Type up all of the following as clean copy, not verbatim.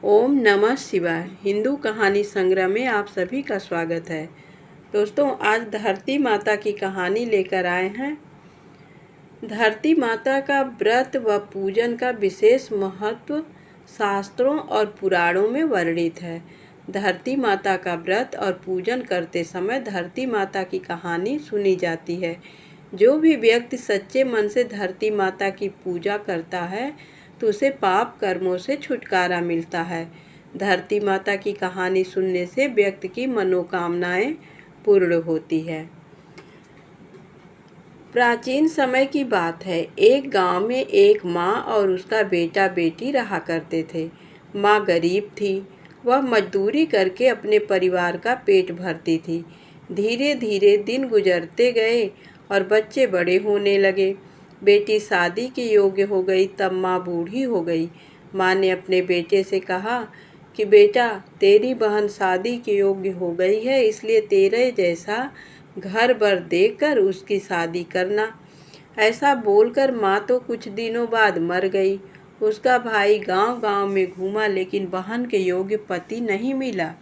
ओम नमः शिवाय। हिंदू कहानी संग्रह में आप सभी का स्वागत है। दोस्तों, आज धरती माता की कहानी लेकर आए हैं। धरती माता का व्रत व पूजन का विशेष महत्व शास्त्रों और पुराणों में वर्णित है। धरती माता का व्रत और पूजन करते समय धरती माता की कहानी सुनी जाती है। जो भी व्यक्ति सच्चे मन से धरती माता की पूजा करता है तो उसे पाप कर्मों से छुटकारा मिलता है। धरती माता की कहानी सुनने से व्यक्ति की मनोकामनाएं पूर्ण होती है। प्राचीन समय की बात है। एक गांव में एक माँ और उसका बेटा बेटी रहा करते थे। माँ गरीब थी। वह मजदूरी करके अपने परिवार का पेट भरती थी। धीरे धीरे दिन गुजरते गए और बच्चे बड़े होने लगे। बेटी शादी के योग्य हो गई तब माँ बूढ़ी हो गई। माँ ने अपने बेटे से कहा कि बेटा, तेरी बहन शादी के योग्य हो गई है, इसलिए तेरे जैसा घर बर देखकर उसकी शादी करना। ऐसा बोलकर माँ तो कुछ दिनों बाद मर गई। उसका भाई गांव-गांव में घूमा लेकिन बहन के योग्य पति नहीं मिला।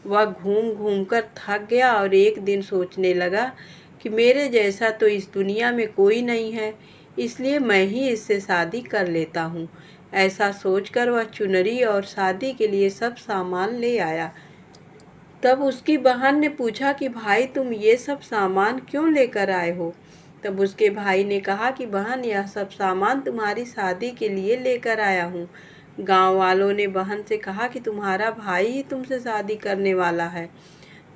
वह घूम घूम कर थक गया और एक दिन सोचने लगा कि मेरे जैसा तो इस दुनिया में कोई नहीं है, इसलिए मैं ही इससे शादी कर लेता हूँ। ऐसा सोचकर वह चुनरी और शादी के लिए सब सामान ले आया। तब उसकी बहन ने पूछा कि भाई, तुम ये सब सामान क्यों लेकर आए हो? तब उसके भाई ने कहा कि बहन, यह सब सामान तुम्हारी शादी के लिए लेकर आया हूँ। गांव वालों ने बहन से कहा कि तुम्हारा भाई ही तुमसे शादी करने वाला है।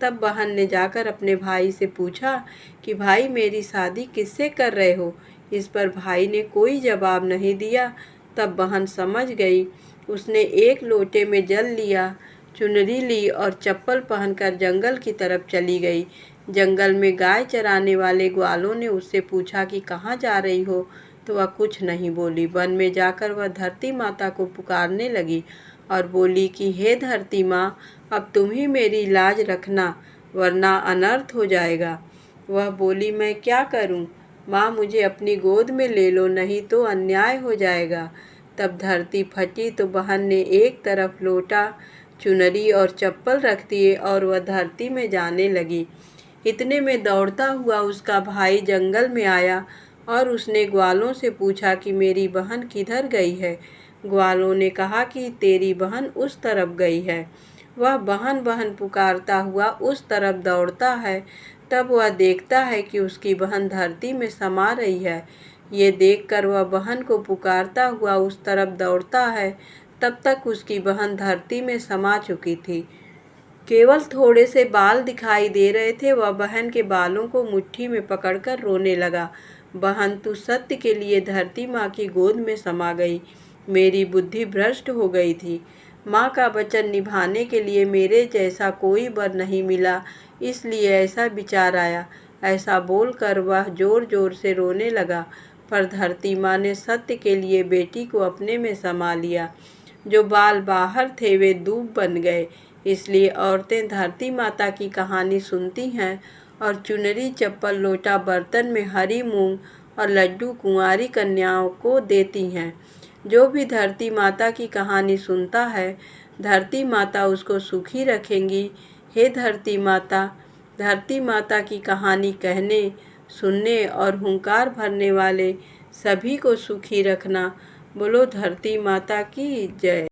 तब बहन ने जाकर अपने भाई से पूछा कि भाई, मेरी शादी किससे कर रहे हो? इस पर भाई ने कोई जवाब नहीं दिया। तब बहन समझ गई। उसने एक लोटे में जल लिया, चुनरी ली और चप्पल पहनकर जंगल की तरफ चली गई। जंगल में गाय चराने वाले ग्वालों ने उससे पूछा कि कहाँ जा रही हो? तो वह कुछ नहीं बोली। वन में जाकर वह धरती माता को पुकारने लगी और बोली कि हे धरती माँ, अब तुम ही मेरी लाज रखना, वरना अनर्थ हो जाएगा। वह बोली, मैं क्या करूं? माँ, मुझे अपनी गोद में ले लो, नहीं तो अन्याय हो जाएगा। तब धरती फटी तो बहन ने एक तरफ लोटा, चुनरी और चप्पल रख दिए और वह धरती में जाने लगी। इतने में दौड़ता हुआ उसका भाई जंगल में आया और उसने ग्वालों से पूछा कि मेरी बहन किधर गई है? ग्वालों ने कहा कि तेरी बहन उस तरफ गई है। वह बहन बहन पुकारता हुआ उस तरफ दौड़ता है। तब वह देखता है कि उसकी बहन धरती में समा रही है। ये देखकर वह बहन को पुकारता हुआ उस तरफ दौड़ता है। तब तक उसकी बहन धरती में समा चुकी थी। केवल थोड़े से बाल दिखाई दे रहे थे। वह बहन के बालों को मुट्ठी में पकड़कर रोने लगा। बहन, तू सत्य के लिए धरती माँ की गोद में समा गई। मेरी बुद्धि भ्रष्ट हो गई थी। माँ का वचन निभाने के लिए मेरे जैसा कोई वर नहीं मिला, इसलिए ऐसा विचार आया। ऐसा बोलकर वह जोर जोर से रोने लगा। पर धरती माँ ने सत्य के लिए बेटी को अपने में समा लिया। जो बाल बाहर थे वे दूब बन गए। इसलिए औरतें धरती माता की कहानी सुनती हैं और चुनरी, चप्पल, लोटा, बर्तन में हरी मूंग और लड्डू कुंवारी कन्याओं को देती हैं। जो भी धरती माता की कहानी सुनता है, धरती माता उसको सुखी रखेंगी। हे धरती माता की कहानी कहने, सुनने और हुंकार भरने वाले सभी को सुखी रखना। बोलो धरती माता की जय।